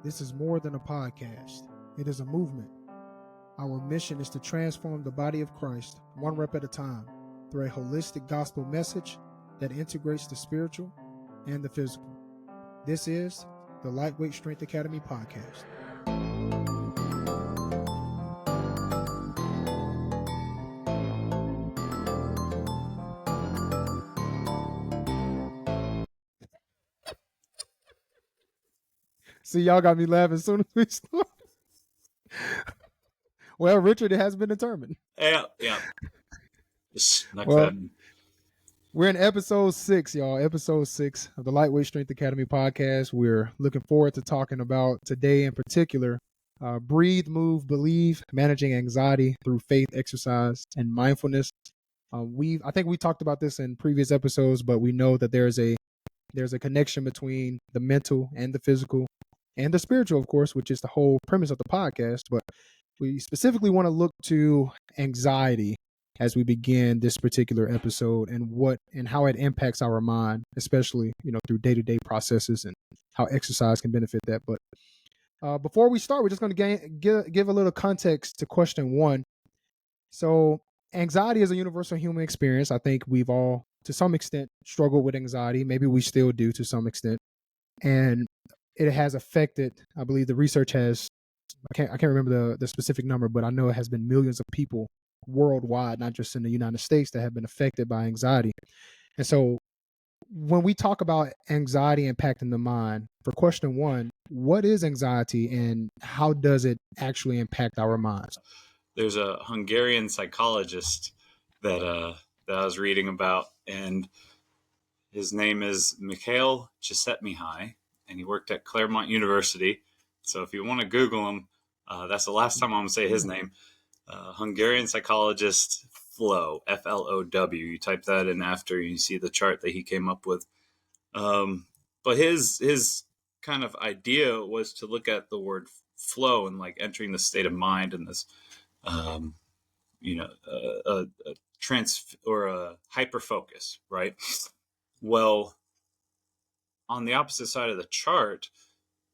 This is more than a podcast. It is a movement. Our mission is to transform the body of Christ, one rep at a time, through a holistic gospel message that integrates the spiritual and the physical. This is the Lightweight Strength Academy podcast. See, y'all got me laughing as soon as we start. Well, Richard, it has been determined. Yeah. Just knock that. We're in episode 6, y'all. Episode 6 of the Lightweight Strength Academy podcast. We're looking forward to talking about today in particular, breathe, move, believe, managing anxiety through faith, exercise, and mindfulness. I think we talked about this in previous episodes, but we know that there's a connection between the mental and the physical and the spiritual, of course, which is the whole premise of the podcast. But we specifically want to look to anxiety as we begin this particular episode and how it impacts our mind, especially, through day-to-day processes and how exercise can benefit that. But before we start, we're just going to give a little context to question 1. So anxiety is a universal human experience. I think we've all, to some extent, struggled with anxiety. Maybe we still do to some extent. And it has affected, I believe the research has, I can't remember the specific number, but I know it has been millions of people worldwide, not just in the United States, that have been affected by anxiety. And so when we talk about anxiety impacting the mind, for question 1, what is anxiety and how does it actually impact our minds? There's a Hungarian psychologist that I was reading about, and his name is Mikhail Csikszentmihalyi, and he worked at Claremont University. So if you want to Google him, that's the last time I'm going to say his name. Hungarian psychologist Flow, F-L-O-W. You type that in after you see the chart that he came up with. But his kind of idea was to look at the word flow and like entering the state of mind and this, a hyper focus, right? Well, on the opposite side of the chart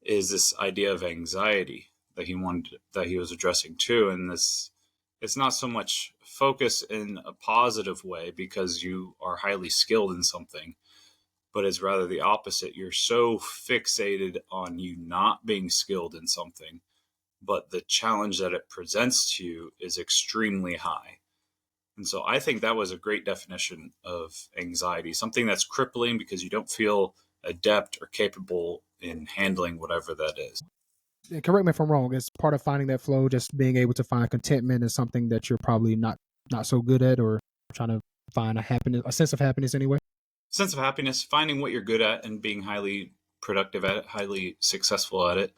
is this idea of anxiety that he was addressing too, and this. It's not so much focus in a positive way because you are highly skilled in something, but it's rather the opposite. You're so fixated on you not being skilled in something, but the challenge that it presents to you is extremely high. And so I think that was a great definition of anxiety, something that's crippling because you don't feel adept or capable in handling whatever that is. Correct me if I'm wrong, is part of finding that flow just being able to find contentment in something that you're probably not so good at, or trying to find a sense of happiness anyway? Sense of happiness, finding what you're good at and being highly productive at it, highly successful at it.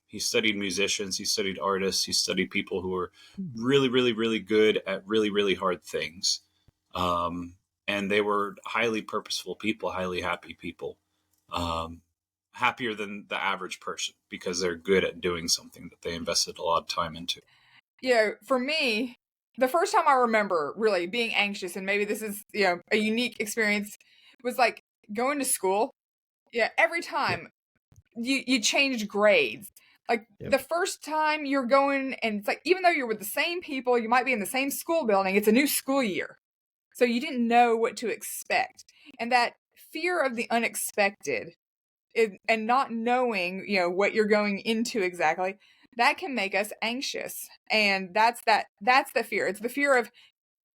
He studied musicians, he studied artists, he studied people who were really, really, really good at really, really hard things. And they were highly purposeful people, highly happy people. Happier than the average person because they're good at doing something that they invested a lot of time into. For me, the first time I remember really being anxious, and maybe this is, a unique experience, was like going to school. Every time you change grades. Like the first time you're going, and it's like, even though you're with the same people, you might be in the same school building, it's a new school year. So you didn't know what to expect. And that fear of the unexpected and not knowing, what you're going into exactly, that can make us anxious. And that's the fear. It's the fear of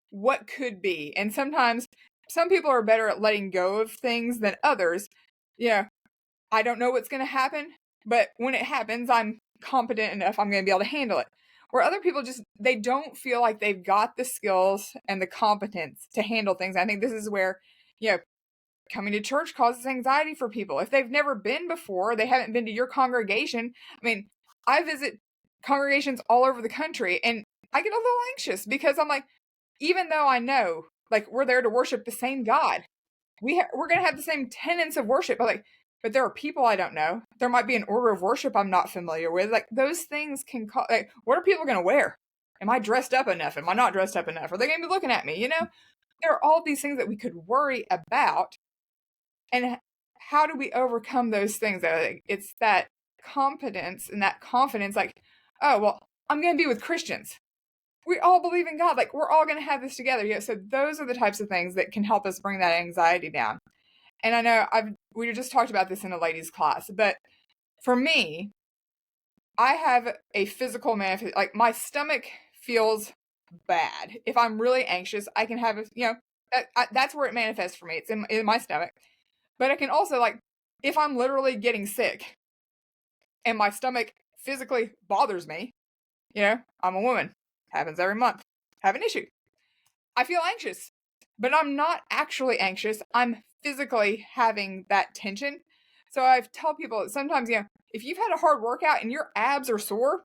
what could be. And sometimes some people are better at letting go of things than others. I don't know what's going to happen, but when it happens, I'm competent enough, I'm going to be able to handle it. Where other people they don't feel like they've got the skills and the competence to handle things. I think this is where, coming to church causes anxiety for people. If they've never been before, they haven't been to your congregation. I mean, I visit congregations all over the country and I get a little anxious because I'm like, even though I know, like, we're there to worship the same God, we're going to have the same tenets of worship, but there are people I don't know. There might be an order of worship I'm not familiar with. Like, those things can cause, like, what are people going to wear? Am I dressed up enough? Am I not dressed up enough? Are they going to be looking at me? There are all these things that we could worry about. And how do we overcome those things? It's that competence and that confidence, like, oh, well, I'm going to be with Christians. We all believe in God. Like, we're all going to have this together. Yeah. So those are the types of things that can help us bring that anxiety down. And I know we just talked about this in a ladies' class, but for me, I have a physical manifest. Like, my stomach feels bad. If I'm really anxious, I can have that's where it manifests for me. It's in my stomach. But I can also, like, if I'm literally getting sick and my stomach physically bothers me, I'm a woman. Happens every month. Have an issue. I feel anxious, but I'm not actually anxious. I'm physically having that tension. So I tell people that sometimes, if you've had a hard workout and your abs are sore,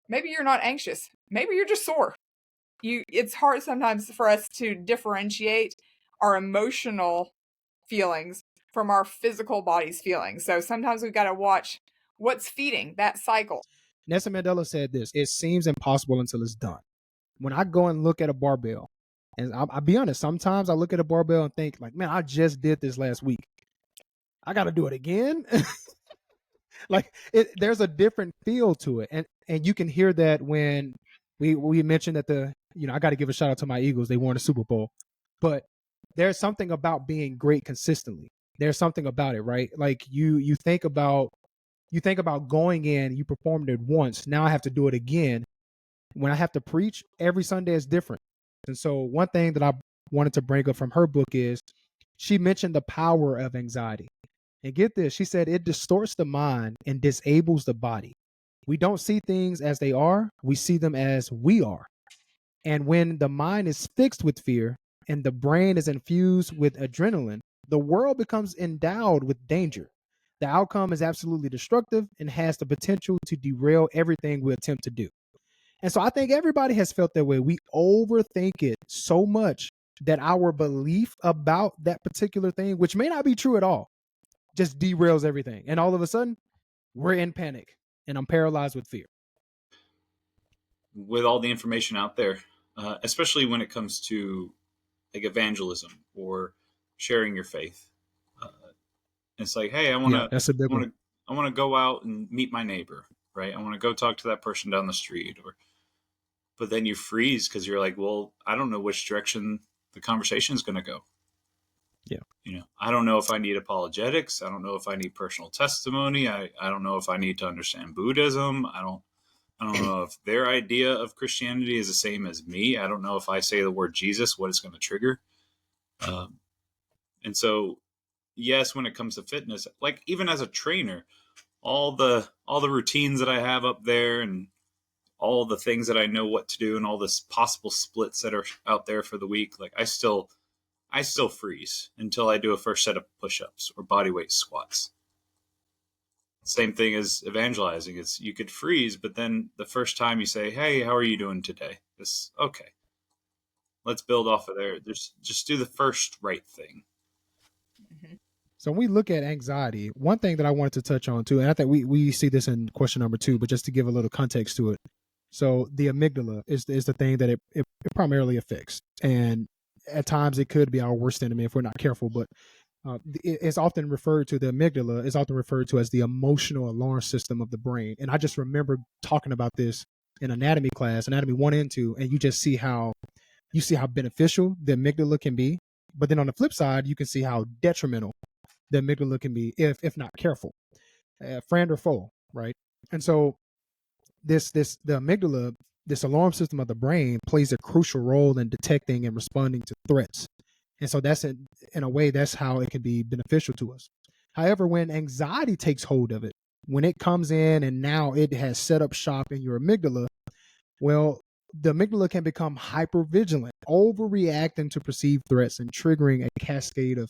maybe you're not anxious. Maybe you're just sore. It's hard sometimes for us to differentiate our emotional feelings from our physical body's feelings. So sometimes we've got to watch what's feeding that cycle. Nelson Mandela said this: "It seems impossible until it's done." When I go and look at a barbell, and I'll be honest, sometimes I look at a barbell and think, like, man, I just did this last week. I got to do it again. Like, there's a different feel to it, and you can hear that when we mentioned that I got to give a shout out to my Eagles. They won the Super Bowl, but there's something about being great consistently. There's something about it, right? Like, you think about going in, you performed it once, now I have to do it again. When I have to preach, every Sunday is different. And so one thing that I wanted to bring up from her book is she mentioned the power of anxiety. And get this, she said it distorts the mind and disables the body. We don't see things as they are, we see them as we are. And when the mind is fixed with fear and the brain is infused with adrenaline, the world becomes endowed with danger. The outcome is absolutely destructive and has the potential to derail everything we attempt to do. And so I think everybody has felt that way. We overthink it so much that our belief about that particular thing, which may not be true at all, just derails everything. And all of a sudden, we're in panic and I'm paralyzed with fear. With all the information out there, especially when it comes to like evangelism or sharing your faith, it's like, hey, I want to go out and meet my neighbor, right? I want to go talk to that person down the street, but then you freeze because you're like, well, I don't know which direction the conversation is going to go. Yeah. I don't know if I need apologetics. I don't know if I need personal testimony. I don't know if I need to understand Buddhism. I don't know if their idea of Christianity is the same as me. I don't know if I say the word Jesus, what it's going to trigger. And so, yes, when it comes to fitness, like even as a trainer, all the routines that I have up there and all the things that I know what to do and all this possible splits that are out there for the week, like I still freeze until I do a first set of push-ups or bodyweight squats. Same thing as evangelizing. It's you could freeze, but then the first time you say, hey, how are you doing today? Okay. Let's build off of there. Just do the first right thing. Mm-hmm. So when we look at anxiety, one thing that I wanted to touch on too, and I think we see this in question number 2, but just to give a little context to it. So the amygdala is the thing that it primarily affects. And at times it could be our worst enemy if we're not careful, but it's often referred to, the amygdala is often referred to as the emotional alarm system of the brain. And I just remember talking about this in anatomy class, anatomy 1 and 2, and you just see how beneficial the amygdala can be. But then on the flip side, you can see how detrimental the amygdala can be if not careful, friend or foe, right? And so the amygdala, this alarm system of the brain, plays a crucial role in detecting and responding to threats. And so that's in a way, that's how it can be beneficial to us. However, when anxiety takes hold of it, when it comes in and now it has set up shop in your amygdala, well, the amygdala can become hypervigilant, overreacting to perceived threats and triggering a cascade of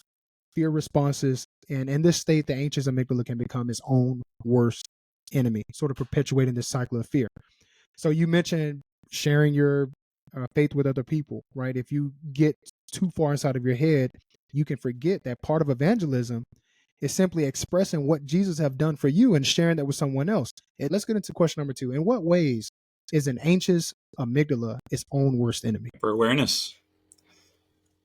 fear responses. And in this state, the anxious amygdala can become its own worst enemy, sort of perpetuating this cycle of fear. So you mentioned sharing your faith with other people, right? If you get too far inside of your head, you can forget that part of evangelism is simply expressing what Jesus have done for you and sharing that with someone else. And let's get into question number 2. In what ways is an anxious amygdala its own worst enemy? For awareness.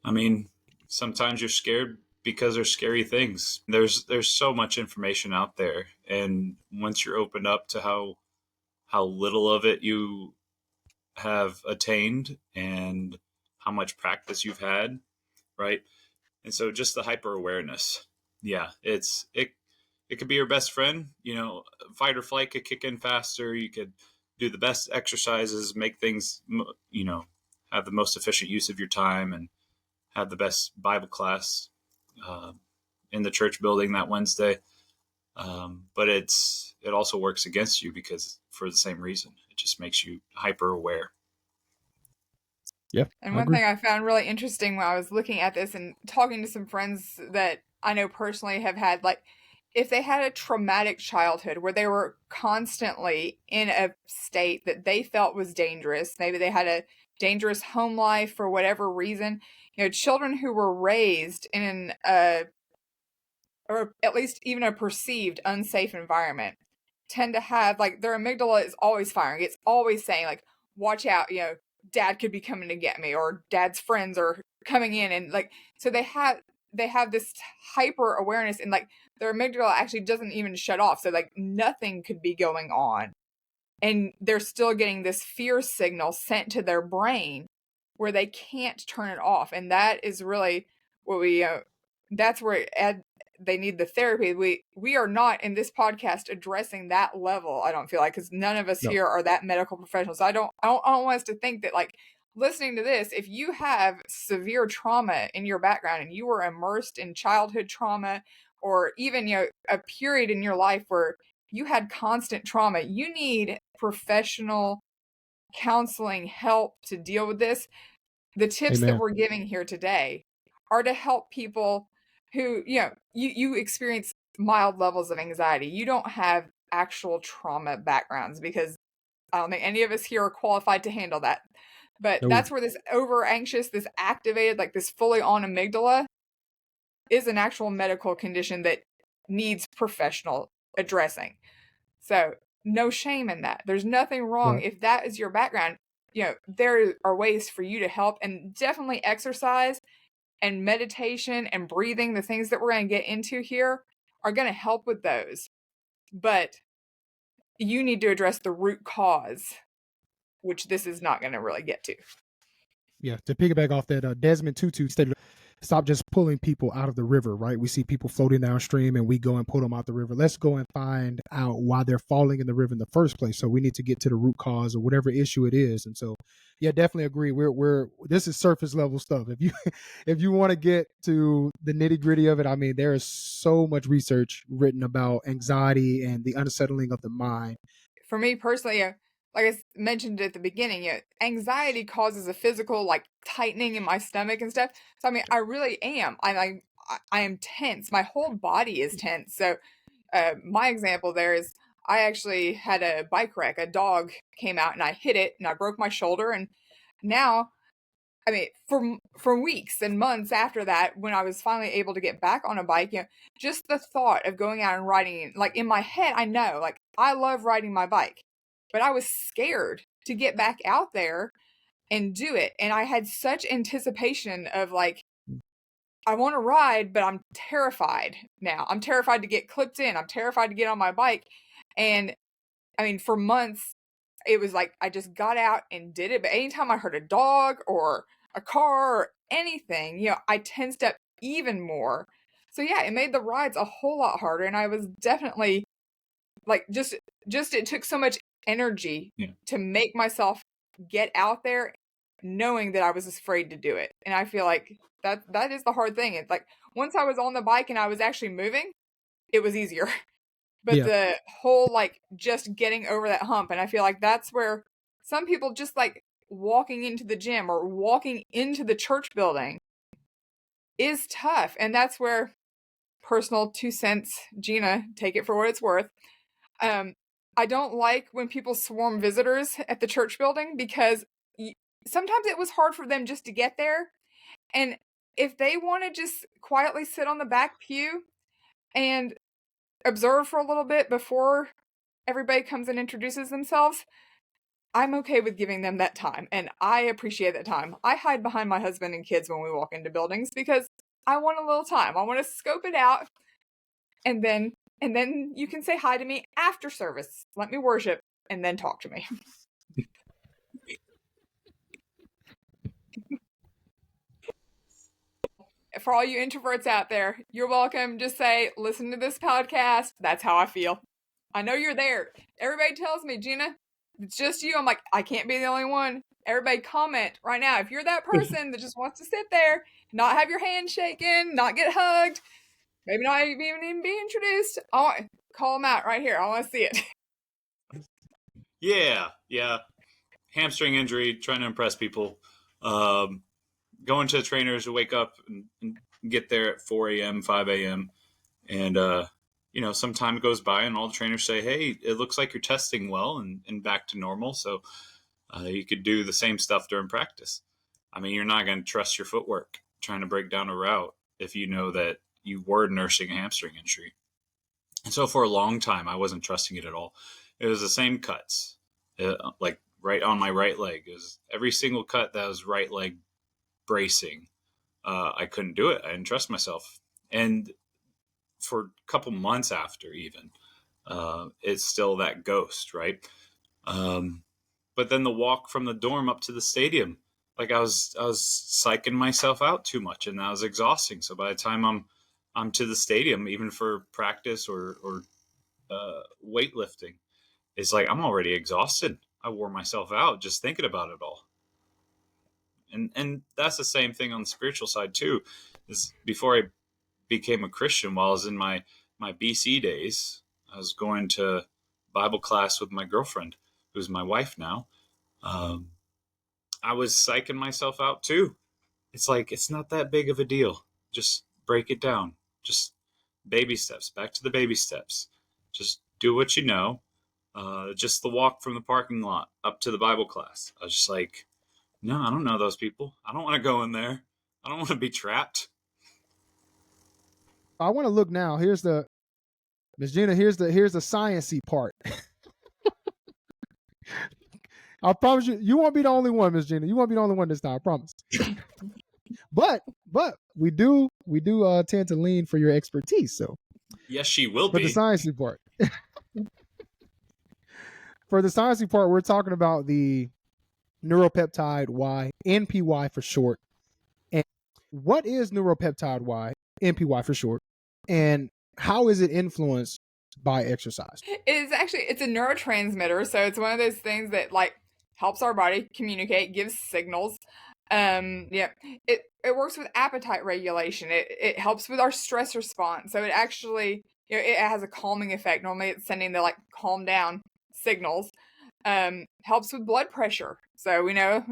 I mean, sometimes you're scared because they're scary things. There's so much information out there, and once you're opened up to how little of it you have attained and how much practice you've had, right? And so just the hyper awareness, yeah, it could be your best friend. Fight or flight could kick in faster. You could do the best exercises, make things, have the most efficient use of your time, and have the best Bible class uh, in the church building that Wednesday. But it also works against you because for the same reason, it just makes you hyper aware. Yeah, And I one agree. thing I found really interesting when I was looking at this and talking to some friends that I know personally have had, like, if they had a traumatic childhood where they were constantly in a state that they felt was dangerous, maybe they had a dangerous home life for whatever reason, children who were raised in or at least even a perceived unsafe environment tend to have, like, their amygdala is always firing. It's always saying, like, watch out, dad could be coming to get me, or dad's friends are coming in, and like, so they have this hyper awareness, and like their amygdala actually doesn't even shut off. So like nothing could be going on. And they're still getting this fear signal sent to their brain where they can't turn it off. And that is really what that's where they need the therapy. We are not in this podcast addressing that level, I don't feel like, because none of us No. here are that medical professionals. I don't want us to think that, like, listening to this, if you have severe trauma in your background and you were immersed in childhood trauma, or even, a period in your life where you had constant trauma, you need professional counseling help to deal with this. The tips that Amen. we're giving here today are to help people who, you experience mild levels of anxiety. You don't have actual trauma backgrounds, because I don't think any of us here are qualified to handle that. But No. that's where this over anxious, this activated, like this fully on amygdala is an actual medical condition that needs professional addressing. So no shame in that. There's nothing wrong Right. if that is your background. There are ways for you to help, and definitely exercise and meditation and breathing, the things that we're going to get into here, are going to help with those. But you need to address the root cause, which this is not going to really get to. Yeah, to piggyback off that, Desmond Tutu stated, stop just pulling people out of the river, right? We see people floating downstream and we go and pull them out the river. Let's go and find out why they're falling in the river in the first place. So we need to get to the root cause of whatever issue it is. And so, yeah, definitely agree. This is surface level stuff. If you want to get to the nitty gritty of it, I mean, there is so much research written about anxiety and the unsettling of the mind. For me personally, like I mentioned at the beginning, anxiety causes a physical, like, tightening in my stomach and stuff. So I mean, I really am. I am tense. My whole body is tense. So my example there is, I actually had a bike wreck. A dog came out and I hit it and I broke my shoulder. And now, I mean, for weeks and months after that, when I was finally able to get back on a bike, just the thought of going out and riding, like, in my head, I know, like, I love riding my bike, but I was scared to get back out there and do it. And I had such anticipation of, like, I want to ride, but I'm terrified now. I'm terrified to get clipped in. I'm terrified to get on my bike. And I mean, for months, it was like I just got out and did it. But anytime I heard a dog or a car or anything, I tensed up even more. So yeah, it made the rides a whole lot harder. And I was definitely, like, just it took so much energy to make myself get out there, knowing that I was afraid to do it. And I feel like that is the hard thing. It's like, once I was on the bike and I was actually moving, it was easier. But Yeah. the whole, like, just getting over that hump, and I feel like that's where some people, just like walking into the gym or walking into the church building, is tough. And that's where, personal 2 cents, Gina, take it for what it's worth. I don't like when people swarm visitors at the church building, because sometimes it was hard for them just to get there. And if they want to just quietly sit on the back pew and observe for a little bit before everybody comes and introduces themselves, I'm okay with giving them that time. And I appreciate that time. I hide behind my husband and kids when we walk into buildings, because I want a little time. I want to scope it out. And then you can say hi to me after service. Let me worship and then talk to me. For all you introverts out there, you're welcome. Just say, listen to this podcast. That's how I feel. I know you're there. Everybody tells me, Gina, it's just you. I'm like, I can't be the only one. Everybody comment right now. If you're that person that just wants to sit there, not have your hand shaken, not get hugged, maybe not even be introduced, I want call them out right here. I want to see it. Yeah. Hamstring injury, trying to impress people. Going to trainers to wake up and get there at 4 a.m., 5 a.m. And, some time goes by and all the trainers say, hey, it looks like you're testing well and back to normal. So you could do the same stuff during practice. I mean, you're not going to trust your footwork trying to break down a route if you know that you were nursing a hamstring injury. And so for a long time, I wasn't trusting it at all. It was the same cuts, like right on my right leg. It was every single cut that was right leg bracing. I couldn't do it. I didn't trust myself. And for a couple months after even, it's still that ghost, right? But then the walk from the dorm up to the stadium, like I was psyching myself out too much, and that was exhausting. So by the time I'm to the stadium, even for practice or weightlifting, it's like I'm already exhausted. I wore myself out just thinking about it all. And that's the same thing on the spiritual side too. Is before I became a Christian, while I was in my BC days, I was going to Bible class with my girlfriend, who's my wife now. I was psyching myself out too. It's like, it's not that big of a deal. Just break it down. Just baby steps, back to the baby steps. Just do what you know. Just the walk from the parking lot up to the Bible class. I was just like, no, I don't know those people. I don't want to go in there. I don't want to be trapped. I want to look now. Here's the Miss Gina. Here's the sciencey part. I promise you won't be the only one, Miss Gina. You won't be the only one this time. I promise. but we do tend to lean for your expertise. So yes, she will be. For the sciencey part. For the sciencey part, we're talking about the neuropeptide Y, NPY for short. And what is neuropeptide Y, NPY for short, and how is it influenced by exercise? It's a neurotransmitter, so it's one of those things that like helps our body communicate, gives signals. It works with appetite regulation. It helps with our stress response. So it actually, it has a calming effect. Normally it's sending the like calm down signals. Helps with blood pressure. So we know,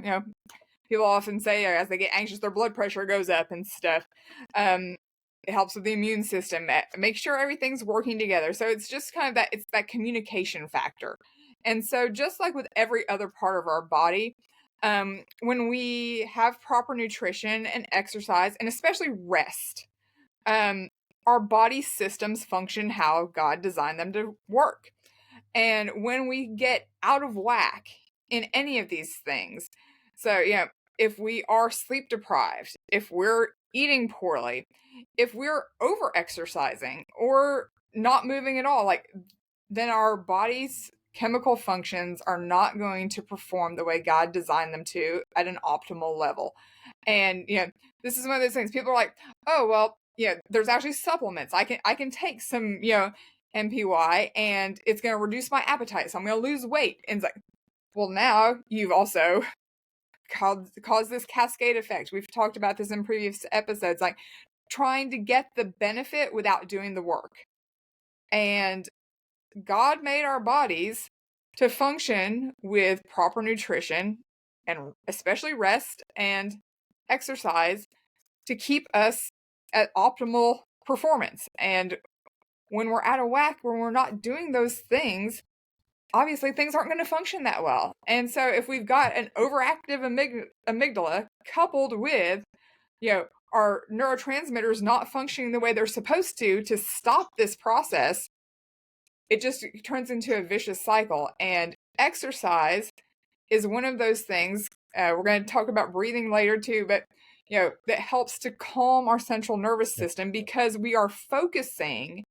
people often say as they get anxious, their blood pressure goes up and stuff. It helps with the immune system. Make sure everything's working together. So it's just kind of it's that communication factor. And so just like with every other part of our body, when we have proper nutrition and exercise, and especially rest, our body systems function how God designed them to work. And when we get out of whack in any of these things, so, if we are sleep deprived, if we're eating poorly, if we're over exercising or not moving at all, then our body's chemical functions are not going to perform the way God designed them to at an optimal level. And, this is one of those things people are like, oh, well, there's actually supplements. I can take some, NPY and it's going to reduce my appetite. So I'm going to lose weight. And it's like, well, now you've also caused this cascade effect. We've talked about this in previous episodes, like trying to get the benefit without doing the work. And God made our bodies to function with proper nutrition and especially rest and exercise to keep us at optimal performance. And when we're out of whack, when we're not doing those things, obviously things aren't going to function that well. And so if we've got an overactive amygdala coupled with, our neurotransmitters not functioning the way they're supposed to stop this process, it just turns into a vicious cycle. And exercise is one of those things. We're going to talk about breathing later too, but that helps to calm our central nervous system because we are focusing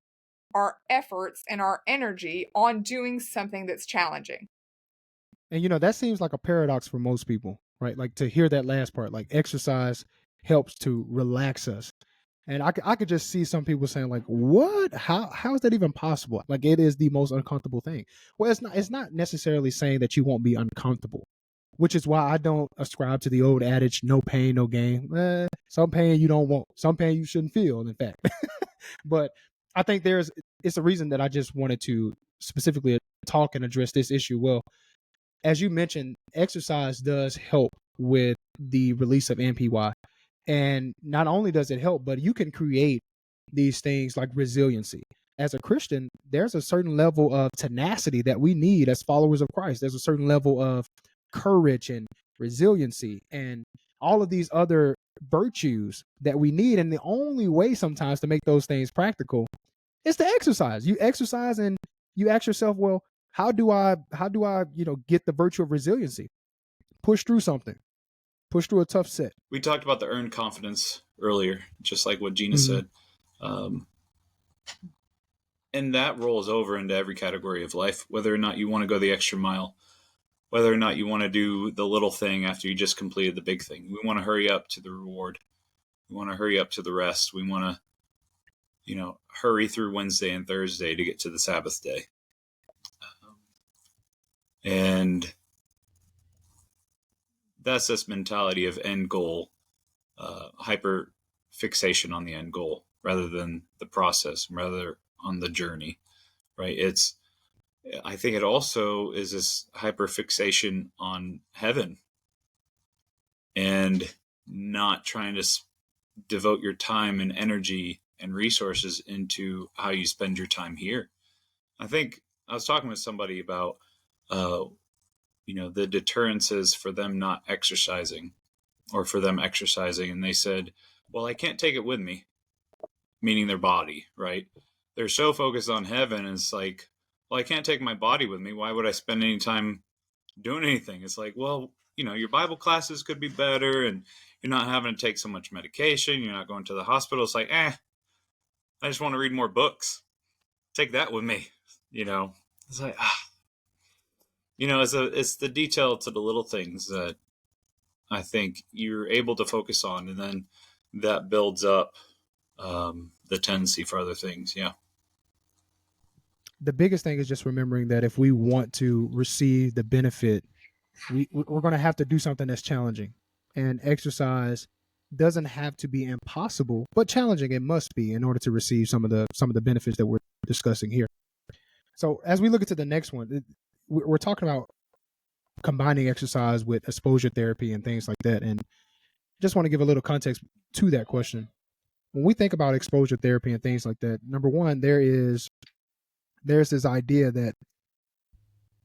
our efforts and our energy on doing something that's challenging. And that seems like a paradox for most people, right? Like to hear that last part, like exercise helps to relax us. And I could just see some people saying like, what? How is that even possible? Like it is the most uncomfortable thing. Well, it's not necessarily saying that you won't be uncomfortable, which is why I don't ascribe to the old adage, no pain, no gain. Some pain you don't want, some pain you shouldn't feel, in fact. But I think it's a reason that I just wanted to specifically talk and address this issue. Well, as you mentioned, exercise does help with the release of NPY. And not only does it help, but you can create these things like resiliency. As a Christian, there's a certain level of tenacity that we need as followers of Christ. There's a certain level of courage and resiliency and all of these other virtues that we need. And the only way sometimes to make those things practical is to exercise. You exercise and you ask yourself, well, how do I get the virtue of resiliency? Push through something. Push through a tough set. We talked about the earned confidence earlier, just like what Gina said. And that rolls over into every category of life, whether or not you want to go the extra mile, whether or not you want to do the little thing after you just completed the big thing. We want to hurry up to the reward. We want to hurry up to the rest. We want to, hurry through Wednesday and Thursday to get to the Sabbath day. And that's this mentality of end goal, hyper fixation on the end goal rather than the process, rather on the journey, right? I think it also is this hyper fixation on heaven and not trying to devote your time and energy and resources into how you spend your time here. I think I was talking with somebody about, the deterrences for them not exercising or for them exercising. And they said, well, I can't take it with me, meaning their body, right? They're so focused on heaven. And it's like, well, I can't take my body with me. Why would I spend any time doing anything? It's like, well, your Bible classes could be better and you're not having to take so much medication. You're not going to the hospital. It's like, I just want to read more books. Take that with me. It's like, it's the detail to the little things that I think you're able to focus on, and then that builds up the tendency for other things. Yeah. The biggest thing is just remembering that if we want to receive the benefit, we're going to have to do something that's challenging. And exercise doesn't have to be impossible, but challenging it must be in order to receive some of the benefits that we're discussing here. So as we look into the next one, we're talking about combining exercise with exposure therapy and things like that. And just want to give a little context to that question. When we think about exposure therapy and things like that, number one, there's this idea that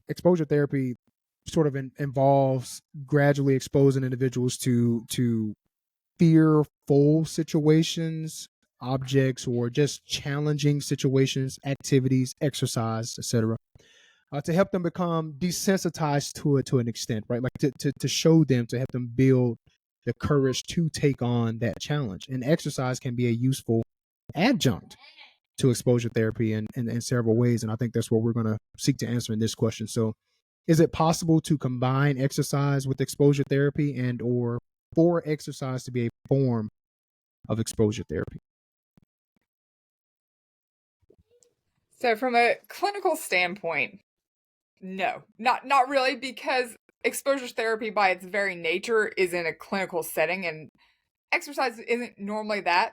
exposure therapy sort of involves gradually exposing individuals to fearful situations, objects, or just challenging situations, activities, exercise, etc., to help them become desensitized to it to an extent, right? Like to show them, to help them build the courage to take on that challenge. And exercise can be a useful adjunct to exposure therapy in several ways. And I think that's what we're going to seek to answer in this question. So is it possible to combine exercise with exposure therapy and or for exercise to be a form of exposure therapy? So from a clinical standpoint, no, not really, because exposure therapy by its very nature is in a clinical setting and exercise isn't normally that.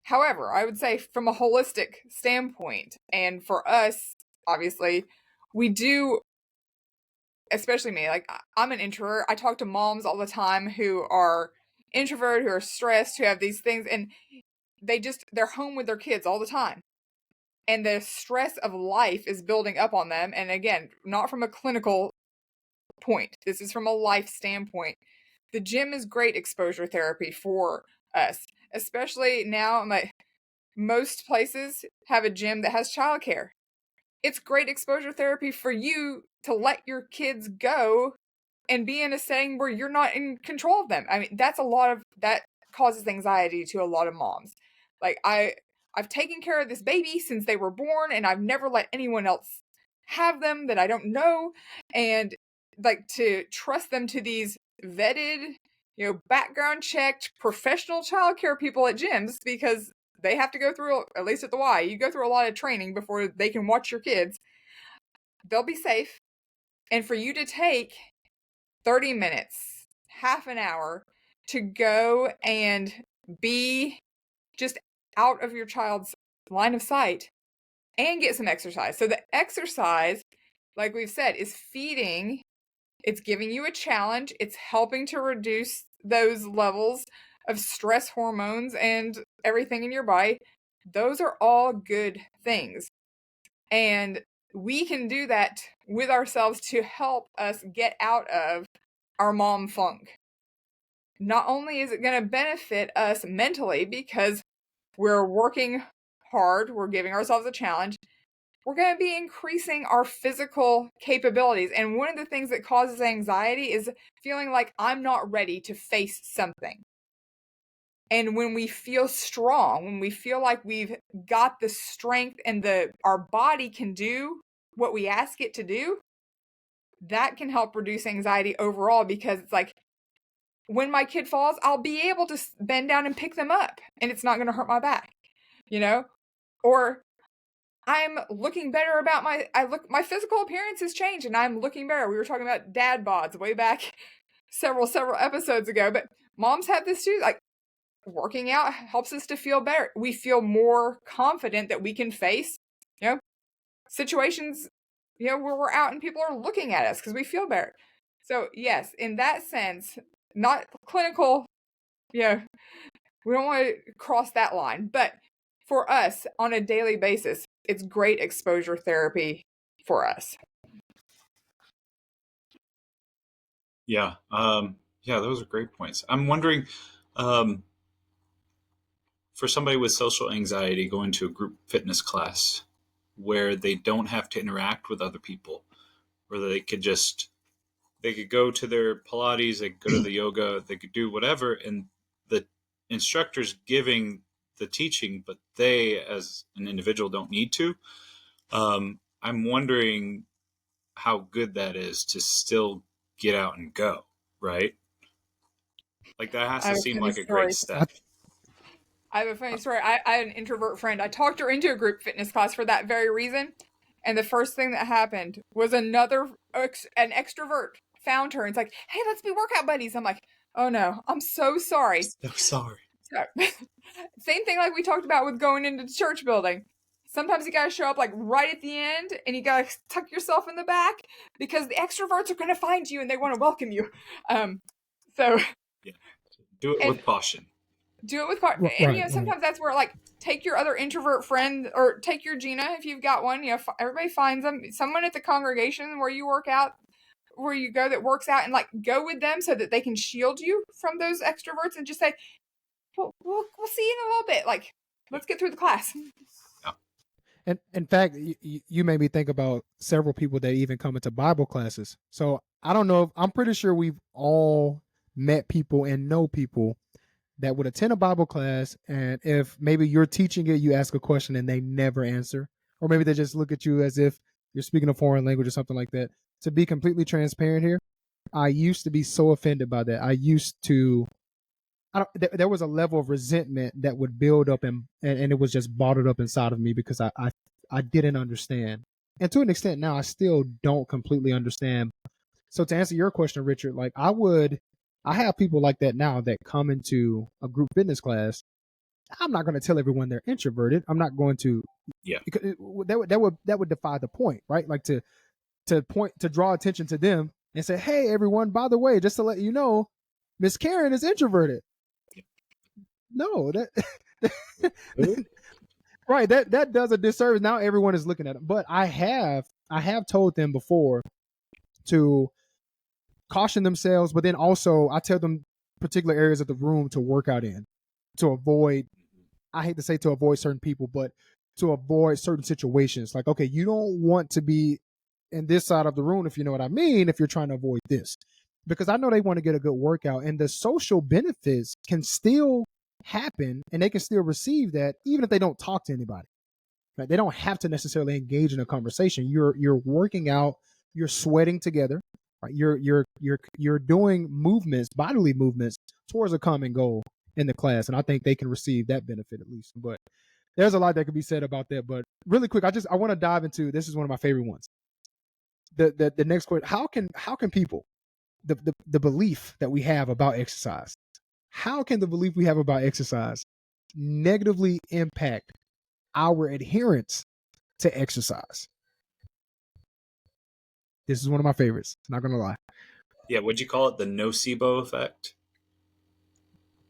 However, I would say from a holistic standpoint, and for us, obviously, we do, especially me, like I'm an introvert. I talk to moms all the time who are introverted, who are stressed, who have these things, and they're home with their kids all the time. And the stress of life is building up on them. And again, not from a clinical point. This is from a life standpoint. The gym is great exposure therapy for us, especially now. Most places have a gym that has childcare. It's great exposure therapy for you to let your kids go and be in a setting where you're not in control of them. I mean, that's a lot of that. causes anxiety to a lot of moms. Like I've taken care of this baby since they were born, and I've never let anyone else have them that I don't know. And like to trust them to these vetted, background checked professional childcare people at gyms, because they have to go through, at least at the Y, you go through a lot of training before they can watch your kids. They'll be safe. And for you to take 30 minutes, half an hour to go and be just out of your child's line of sight and get some exercise. So the exercise, like we've said, is feeding. It's giving you a challenge. It's helping to reduce those levels of stress hormones and everything in your body. Those are all good things. And we can do that with ourselves to help us get out of our mom funk. Not only is it going to benefit us mentally because we're working hard, we're giving ourselves a challenge, we're going to be increasing our physical capabilities. And one of the things that causes anxiety is feeling like I'm not ready to face something. And when we feel strong, when we feel like we've got the strength and our body can do what we ask it to do, that can help reduce anxiety overall, because it's like, when my kid falls, I'll be able to bend down and pick them up, and it's not going to hurt my back, or I'm looking better about my physical appearance has changed and I'm looking better. We were talking about dad bods way back several episodes ago, but moms have this too. Like, working out helps us to feel better. We feel more confident that we can face, situations, where we're out and people are looking at us because we feel better. So yes, in that sense, not clinical, we don't want to cross that line, but for us on a daily basis, it's great exposure therapy for us. Yeah. Those are great points. I'm wondering, for somebody with social anxiety going to a group fitness class where they don't have to interact with other people, where they could go to their Pilates, they could go to the yoga, they could do whatever, and the instructor's giving the teaching, but they as an individual don't need to. I'm wondering how good that is to still get out and go, right? Like, that has to seem like a great step. I have a funny story. I had an introvert friend. I talked her into a group fitness class for that very reason. And the first thing that happened was an extrovert found her and it's like, hey, let's be workout buddies. I'm like, oh no, I'm so sorry. So sorry. So, same thing like we talked about with going into the church building. Sometimes you got to show up like right at the end and you got to tuck yourself in the back because the extroverts are going to find you and they want to welcome you. So yeah, do it with caution. Do it with caution. And sometimes that's where, like, take your other introvert friend or take your Gina if you've got one. Everybody finds them. Someone at the congregation where you work out, where you go that works out, and like go with them so that they can shield you from those extroverts and just say, we'll see you in a little bit. Like, let's get through the class. Yeah. And in fact, you made me think about several people that even come into Bible classes. So I don't know. I'm pretty sure we've all met people and know people that would attend a Bible class, and if maybe you're teaching it, you ask a question and they never answer, or maybe they just look at you as if you're speaking a foreign language or something like that. To be completely transparent here, I used to be so offended by that. There was a level of resentment that would build up and it was just bottled up inside of me because I didn't understand. And to an extent now, I still don't completely understand. So to answer your question, Richard, like I have people like that now that come into a group fitness class. I'm not going to tell everyone they're introverted. I'm not going to, because that would defy the point, right? Like to draw attention to them and say, hey, everyone, by the way, just to let you know, Miss Karen is introverted. No, right. That does a disservice. Now everyone is looking at them, but I have told them before to caution themselves, but then also I tell them particular areas of the room to work out in, to avoid, I hate to say to avoid certain people, but to avoid certain situations. Like, okay, you don't want to be in this side of the room, if you know what I mean, if you're trying to avoid this. because I know they want to get a good workout, and the social benefits can still happen and they can still receive that even if they don't talk to anybody. Right? They don't have to necessarily engage in a conversation. You're working out, you're sweating together, right? You're doing movements, bodily movements towards a common goal in the class, and I think they can receive that benefit at least. But there's a lot that could be said about that. But really quick, I want to dive into, this is one of my favorite ones. The next question: how can people, the belief that we have about exercise, how can the belief we have about exercise negatively impact our adherence to exercise? This is one of my favorites. Not gonna lie. Yeah, would you call it the nocebo effect?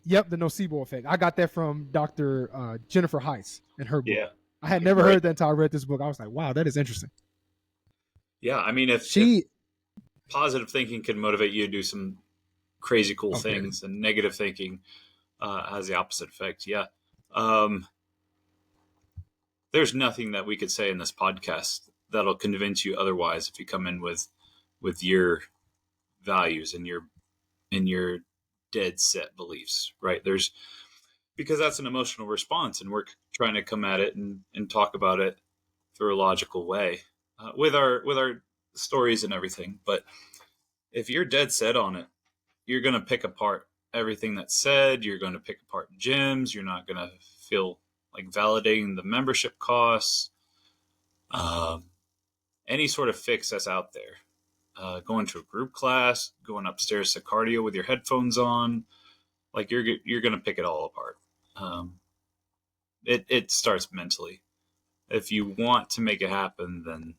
Yep, the nocebo effect. I got that from Dr. Jennifer Heiss in her book. Yeah. I had never heard that until I read this book. I was like, wow, that is interesting. Yeah, I mean, if positive thinking can motivate you to do some crazy cool things, and negative thinking has the opposite effect. Yeah. There's nothing that we could say in this podcast that'll convince you otherwise if you come in with your values and your dead set beliefs, right? Because that's an emotional response, and we're trying to come at it and talk about it through a logical way with our stories and everything. But if you're dead set on it, you're going to pick apart everything that's said. You're going to pick apart gyms. You're not going to feel like validating the membership costs. Any sort of fix that's out there. Going to a group class, going upstairs to cardio with your headphones on, like you're going to pick it all apart. It starts mentally. If you want to make it happen,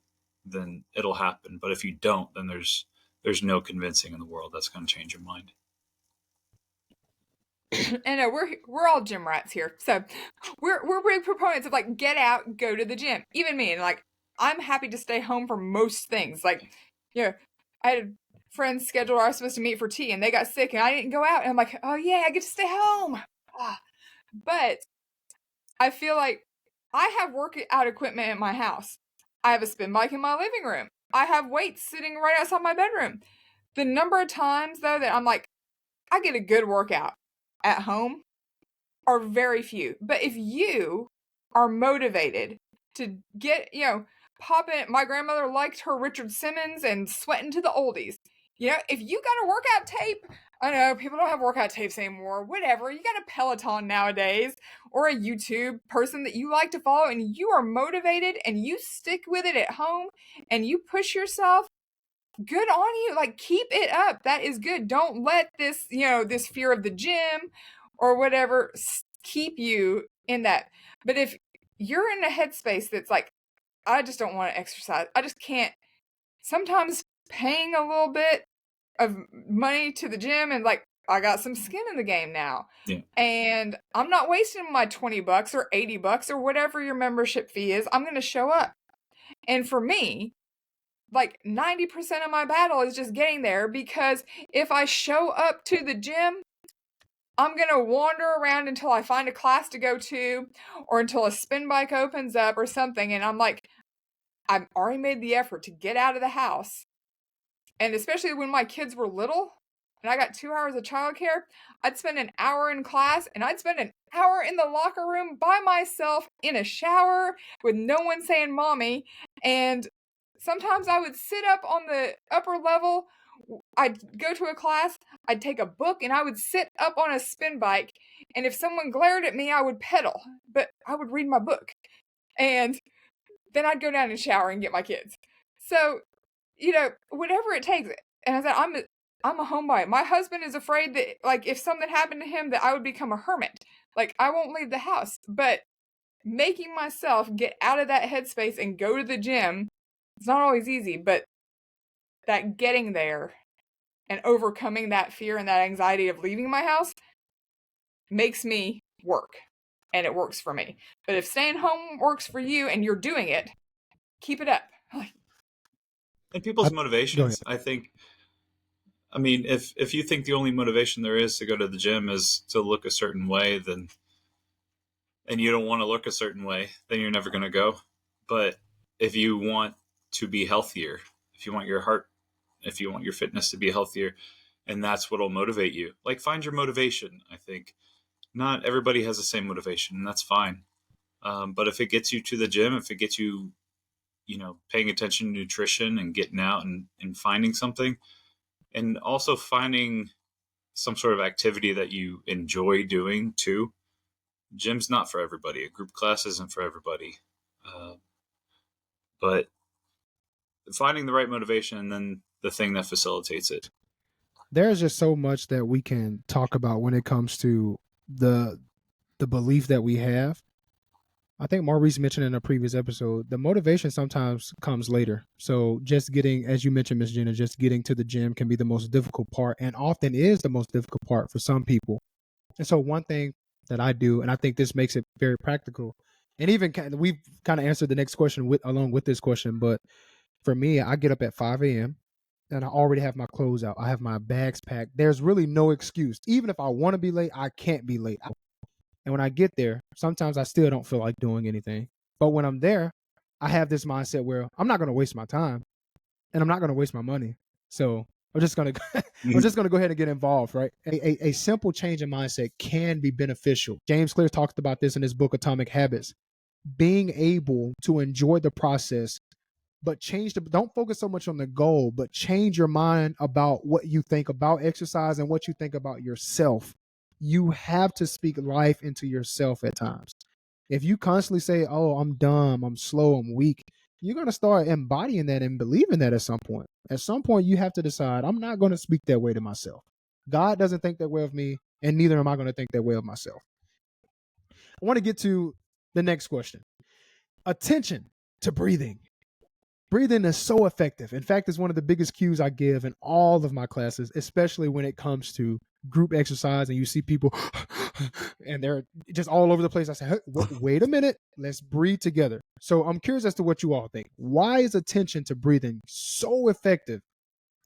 then it'll happen. But if you don't, then there's no convincing in the world that's going to change your mind. And we're all gym rats here, so we're big proponents of like get out, go to the gym. Even me, and like I'm happy to stay home for most things. Like, I had friends scheduled I was supposed to meet for tea, and they got sick, and I didn't go out. And I'm like, oh yeah, I get to stay home. But I feel like I have workout equipment in my house. I have a spin bike in my living room. I have weights sitting right outside my bedroom. The number of times though that I'm like, I get a good workout at home are very few. But if you are motivated to get, pop in, my grandmother liked her Richard Simmons and sweating to the oldies. If you got a workout tape, I know people don't have workout tapes anymore, whatever. You got a Peloton nowadays or a YouTube person that you like to follow and you are motivated and you stick with it at home and you push yourself, good on you. Like, keep it up. That is good. Don't let this, this fear of the gym or whatever keep you in that. But if you're in a headspace that's like, I just don't want to exercise, I just can't, sometimes paying a little bit of money to the gym and like, I got some skin in the game now. Yeah. And I'm not wasting my $20 or $80 or whatever your membership fee is. I'm going to show up. And for me, like 90% of my battle is just getting there, because if I show up to the gym, I'm going to wander around until I find a class to go to or until a spin bike opens up or something. And I'm like, I've already made the effort to get out of the house. And especially when my kids were little and I got 2 hours of childcare, I'd spend an hour in class and I'd spend an hour in the locker room by myself in a shower with no one saying mommy. And sometimes I would sit up on the upper level. I'd go to a class, I'd take a book, and I would sit up on a spin bike. And if someone glared at me, I would pedal, but I would read my book. And then I'd go down and shower and get my kids. So, whatever it takes. And I said, I'm a homebody. My husband is afraid that, like, if something happened to him, that I would become a hermit. Like, I won't leave the house. But making myself get out of that headspace and go to the gym, it's not always easy, but that getting there and overcoming that fear and that anxiety of leaving my house makes me work. And it works for me. But if staying home works for you and you're doing it, keep it up. And people's motivations, I think, I mean, if you think the only motivation there is to go to the gym is to look a certain way, then, and you don't want to look a certain way, then you're never going to go. But if you want to be healthier, if you want your heart, if you want your fitness to be healthier, And that's what'll motivate you. Like, find your motivation. I think not everybody has the same motivation, and that's fine. But if it gets you to the gym, if it gets you, paying attention to nutrition and getting out and finding something, and also finding some sort of activity that you enjoy doing too. Gym's not for everybody. A group class isn't for everybody. But finding the right motivation and then the thing that facilitates it. There's just so much that we can talk about when it comes to the belief that we have. I think Maurice mentioned in a previous episode, the motivation sometimes comes later. So just getting, as you mentioned, Miss Jenna, just getting to the gym can be the most difficult part, and often is the most difficult part for some people. And so one thing that I do, and I think this makes it very practical, and even we've kind of answered the next question along with this question, but for me, I get up at 5 a.m. and I already have my clothes out. I have my bags packed. There's really no excuse. Even if I want to be late, I can't be late. And when I get there, sometimes I still don't feel like doing anything. But when I'm there, I have this mindset where I'm not going to waste my time and I'm not going to waste my money. So I'm just going to go ahead and get involved, right? A simple change in mindset can be beneficial. James Clear talks about this in his book, Atomic Habits. Being able to enjoy the process, but don't focus so much on the goal, but change your mind about what you think about exercise and what you think about yourself. You have to speak life into yourself at times. If you constantly say, oh, I'm dumb, I'm slow, I'm weak, you're going to start embodying that and believing that at some point. At some point, you have to decide, I'm not going to speak that way to myself. God doesn't think that way of me, and neither am I going to think that way of myself. I want to get to the next question. Attention to breathing. Breathing is so effective. In fact, it's one of the biggest cues I give in all of my classes, especially when it comes to group exercise and you see people and they're just all over the place. I say, hey, wait a minute, let's breathe together. So I'm curious as to what you all think. Why is attention to breathing so effective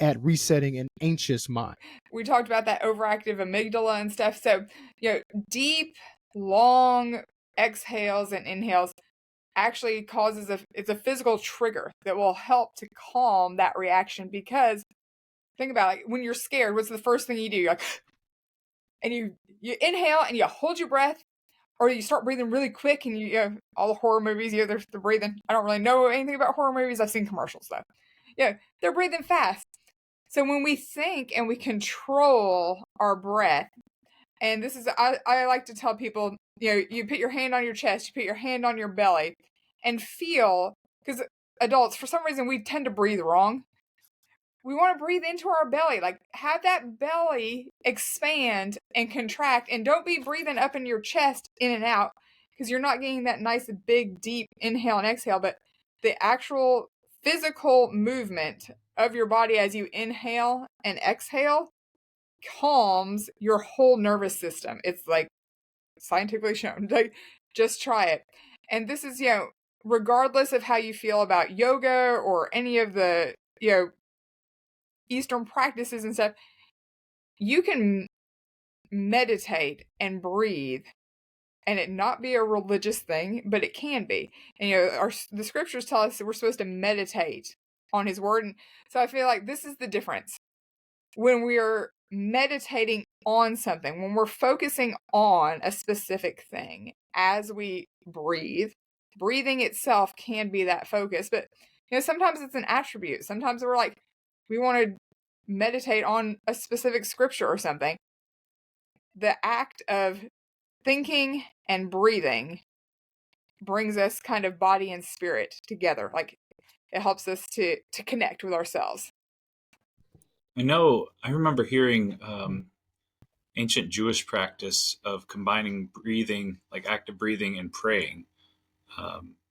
at resetting an anxious mind? We talked about that overactive amygdala and stuff. So, deep, long exhales and inhales actually it's a physical trigger that will help to calm that reaction. Because think about it, when you're scared, what's the first thing you do? You're like, and you inhale and you hold your breath, or you start breathing really quick, and all the horror movies, they're breathing. I don't really know anything about horror movies. I've seen commercials though. They're breathing fast. So when we think and we control our breath, and this is, I like to tell people, you put your hand on your chest, you put your hand on your belly, and feel, because adults, for some reason, we tend to breathe wrong. We want to breathe into our belly, like have that belly expand and contract, and don't be breathing up in your chest in and out, because you're not getting that nice, big, deep inhale and exhale, but the actual physical movement of your body as you inhale and exhale calms your whole nervous system. It's like scientifically shown. Like, just try it. And this is, regardless of how you feel about yoga or any of the, Eastern practices and stuff, you can meditate and breathe and it not be a religious thing, but it can be. And, the scriptures tell us that we're supposed to meditate on his word. And so I feel like this is the difference. When we're meditating on something, when we're focusing on a specific thing as we breathe, breathing itself can be that focus. But, sometimes it's an attribute. Sometimes we're like, we want to meditate on a specific scripture or something. The act of thinking and breathing brings us kind of body and spirit together. Like, it helps us to connect with ourselves. I remember hearing ancient Jewish practice of combining breathing, like active breathing, and praying.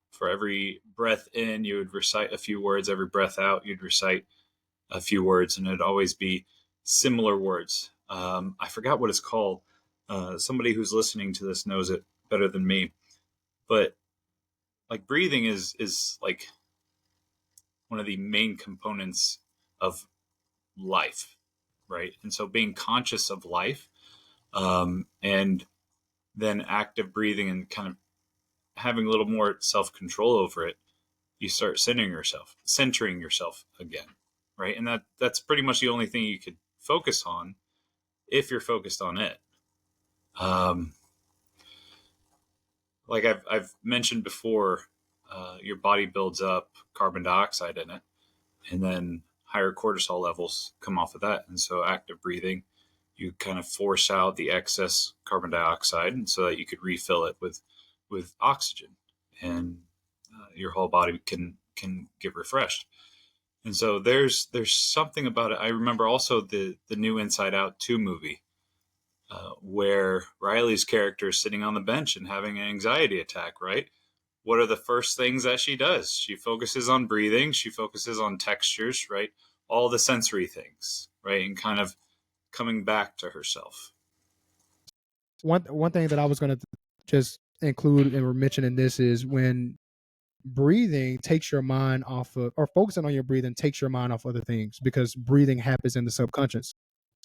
For every breath in, you would recite a few words. Every breath out, you'd recite a few words, and it'd always be similar words. I forgot what it's called. Somebody who's listening to this knows it better than me. But like, breathing is like one of the main components of life, right? And so being conscious of life, and then active breathing and kind of having a little more self-control over it, you start centering yourself again, right? And that's pretty much the only thing you could focus on if you're focused on it. Like I've mentioned before, your body builds up carbon dioxide in it, and then higher cortisol levels come off of that. And so active breathing, you kind of force out the excess carbon dioxide, and so that you could refill it with oxygen, and your whole body can get refreshed. And so there's something about it. I remember also the new Inside Out 2 movie, where Riley's character is sitting on the bench and having an anxiety attack, right? What are the first things that she does? She focuses on breathing. She focuses on textures, right? All the sensory things, right? And kind of coming back to herself. One thing that I was going to just include and mention in this is when breathing takes your mind off of, or focusing on your breathing takes your mind off other things, because breathing happens in the subconscious.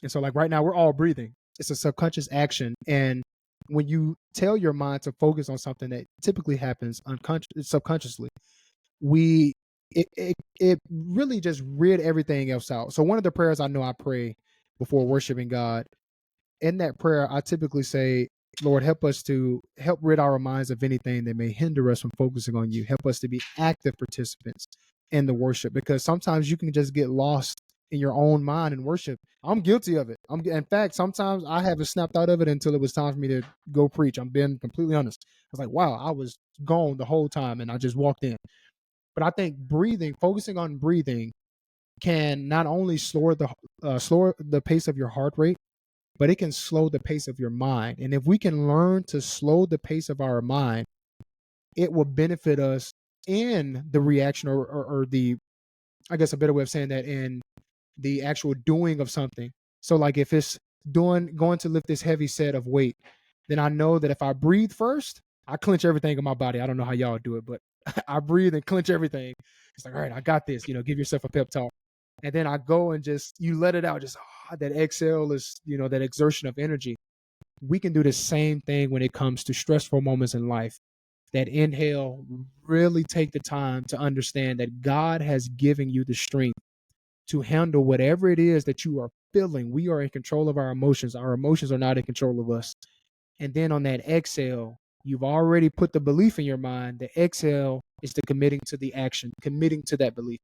And so like right now, we're all breathing. It's a subconscious action. And when you tell your mind to focus on something that typically happens subconsciously, it really just rid everything else out. So one of the prayers I know I pray before worshiping God, in that prayer, I typically say, Lord, help us to help rid our minds of anything that may hinder us from focusing on you. Help us to be active participants in the worship, because sometimes you can just get lost in your own mind in worship. I'm guilty of it. In fact, sometimes I haven't snapped out of it until it was time for me to go preach. I'm being completely honest. I was like, wow, I was gone the whole time and I just walked in. But I think focusing on breathing can not only slow the pace of your heart rate, but it can slow the pace of your mind. And if we can learn to slow the pace of our mind, it will benefit us in the reaction or the, I guess a better way of saying that, in the actual doing of something. So like if it's going to lift this heavy set of weight, then I know that if I breathe first, I clench everything in my body. I don't know how y'all do it, but I breathe and clench everything. It's like, all right, I got this, give yourself a pep talk. And then I go and just, you let it out. Just that exhale is, that exertion of energy. We can do the same thing when it comes to stressful moments in life. That inhale, really take the time to understand that God has given you the strength to handle whatever it is that you are feeling. We are in control of our emotions. Our emotions are not in control of us. And then on that exhale, you've already put the belief in your mind. The exhale is the committing to the action, committing to that belief.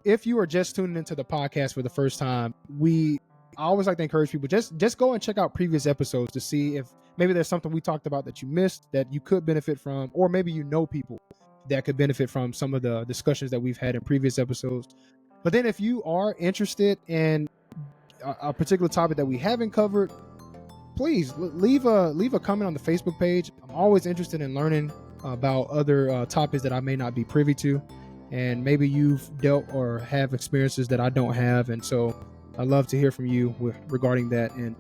If you are just tuning into the podcast for the first time, I always like to encourage people, just go and check out previous episodes to see if maybe there's something we talked about that you missed that you could benefit from, or maybe people that could benefit from some of the discussions that we've had in previous episodes. But then if you are interested in a particular topic that we haven't covered, please leave a comment on the Facebook page. I'm always interested in learning about other topics that I may not be privy to. And maybe you've dealt or have experiences that I don't have. And so I'd love to hear from you regarding that. And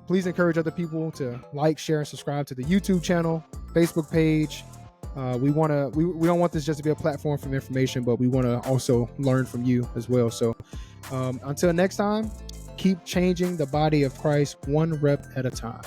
please encourage other people to like, share, and subscribe to the YouTube channel, Facebook page. We don't want this just to be a platform for information, but we want to also learn from you as well. So until next time, keep changing the body of Christ one rep at a time.